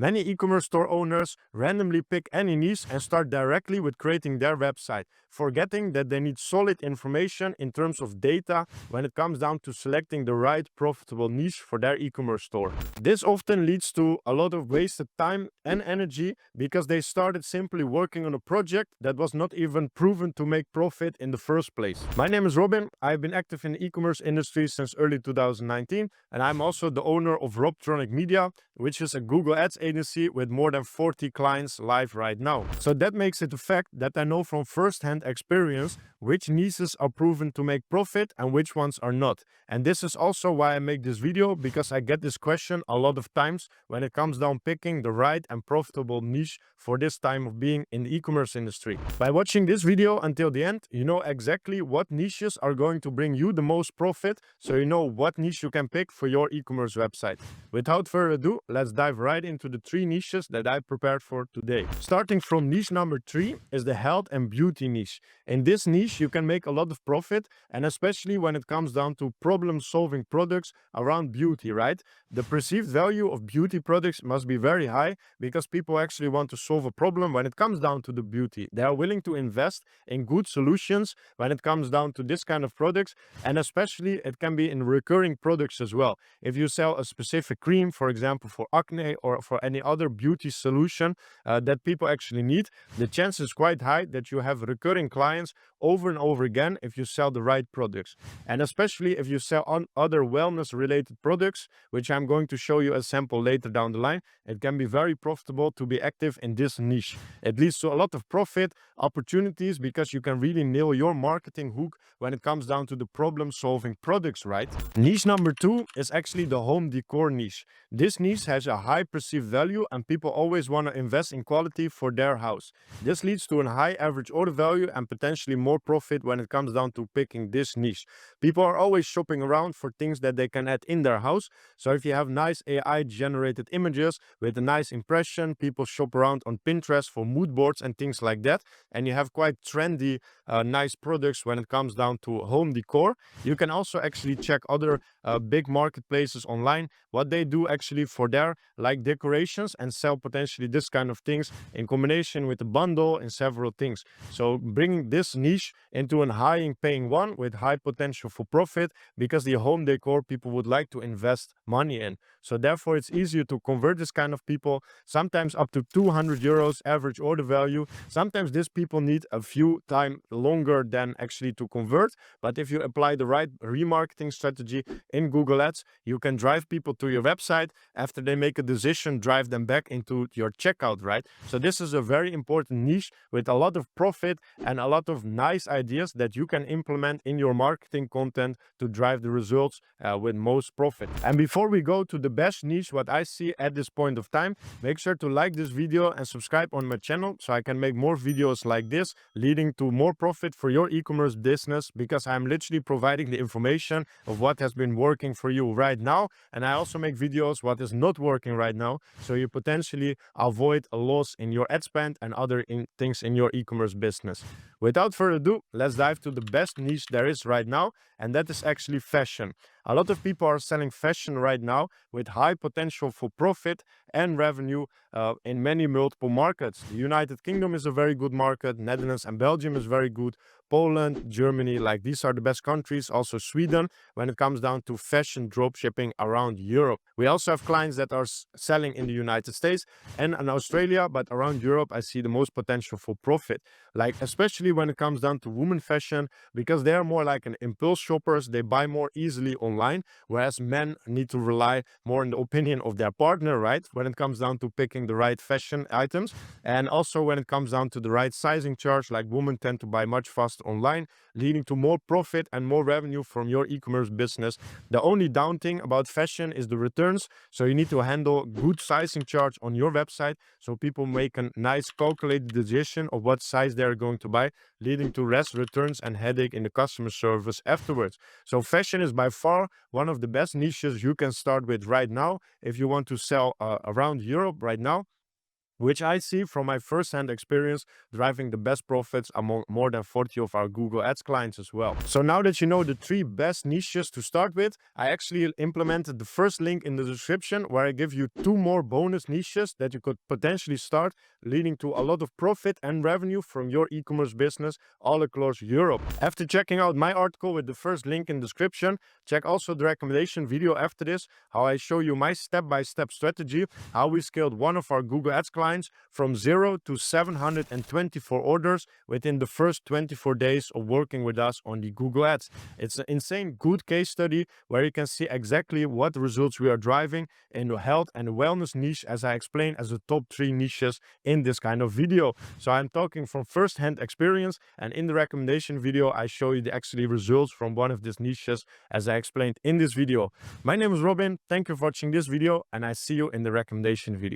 Many e-commerce store owners randomly pick any niche and start directly with creating their website, forgetting that they need solid information in terms of data when it comes down to selecting the right profitable niche for their e-commerce store. This often leads to a lot of wasted time and energy because they started simply working on a project that was not even proven to make profit in the first place. My name is Robin. I've been active in the e-commerce industry since early 2019, and I'm also the owner of Robtronic Media, which is a Google Ads agency with more than 40 clients live right now. So that makes it a fact that I know from first-hand experience which niches are proven to make profit and which ones are not. And this is also why I make this video, because I get this question a lot of times when it comes down picking the right and profitable niche for this time of being in the e-commerce industry. By watching this video until the end, you know exactly what niches are going to bring you the most profit, so you know what niche you can pick for your e-commerce website. Without further ado, let's dive right into the 3 niches that I prepared for today. Starting from niche number 3 is the health and beauty niche. In this niche, you can make a lot of profit, and especially when it comes down to problem-solving products around beauty, right? The perceived value of beauty products must be very high because people actually want to solve a problem when it comes down to the beauty. They are willing to invest in good solutions when it comes down to this kind of products, and especially it can be in recurring products as well. If you sell a specific cream, for example, for acne or for any other beauty solution that people actually need, the chance is quite high that you have recurring clients over and over again if you sell the right products. And especially if you sell on other wellness related products, which I'm going to show you a sample later down the line, it can be very profitable to be active in this niche. It leads to a lot of profit opportunities because you can really nail your marketing hook when it comes down to the problem solving products, right? Niche number 2 is actually the home decor niche. This niche has a high perceived value and people always want to invest in quality for their house. This leads to a high average order value and potentially more profit when it comes down to picking this niche. People are always shopping around for things that they can add in their house. So if you have nice AI generated images with a nice impression, people shop around on Pinterest for mood boards and things like that, and you have quite trendy, nice products when it comes down to home decor. You can also actually check other big marketplaces online, what they do actually for their like decorations, and sell potentially this kind of things in combination with a bundle and several things. So bringing this niche into a high paying one with high potential for profit, because the home decor people would like to invest money in. So therefore it's easier to convert this kind of people, sometimes up to 200 euros average order value. Sometimes these people need a few time longer than actually to convert, but if you apply the right remarketing strategy in Google Ads, you can drive people to your website. After they make a decision, drive them back into your checkout, right? So this is a very important niche with a lot of profit and a lot of nice ideas that you can implement in your marketing content to drive the results with most profit. And before we go to the best niche, what I see at this point of time, make sure to like this video and subscribe on my channel so I can make more videos like this, leading to more profit for your e-commerce business, because I'm literally providing the information of what has been working for you right now. And I also make videos what is not working right now, so you potentially avoid a loss in your ad spend and other things in your e-commerce business. Without further ado, let's dive to the best niche there is right now, and that is actually fashion. A lot of people are selling fashion right now with high potential for profit and revenue in many multiple markets. The United Kingdom is a very good market, Netherlands and Belgium is very good, Poland, Germany, like these are the best countries, also Sweden, when it comes down to fashion dropshipping around Europe. We also have clients that are selling in the United States and in Australia, but around Europe I see the most potential for profit, like especially when it comes down to women fashion, because they are more like an impulse shoppers, they buy more easily online, whereas men need to rely more on the opinion of their partner, right, when it comes down to picking the right fashion items. And also when it comes down to the right sizing charge, like women tend to buy much faster online, leading to more profit and more revenue from your e-commerce business. The only down thing about fashion is the returns, so you need to handle good sizing charge on your website so people make a nice calculated decision of what size they're going to buy, leading to less returns and headache in the customer service afterwards. So fashion is by far one of the best niches you can start with right now if you want to sell around Europe right now. which I see from my first-hand experience driving the best profits among more than 40 of our Google Ads clients as well. So now that you know the 3 best niches to start with, I actually implemented the first link in the description where I give you 2 more bonus niches that you could potentially start, leading to a lot of profit and revenue from your e-commerce business all across Europe. After checking out my article with the first link in the description, check also the recommendation video after this, how I show you my step-by-step strategy, how we scaled one of our Google Ads clients from 0 to 724 orders within the first 24 days of working with us on the Google Ads. It's an insane good case study where you can see exactly what results we are driving in the health and wellness niche, as I explained as the top 3 niches in this kind of video. So I'm talking from first-hand experience, and in the recommendation video I show you the actually results from one of these niches as I explained in this video. My name is Robin, thank you for watching this video, and I see you in the recommendation video.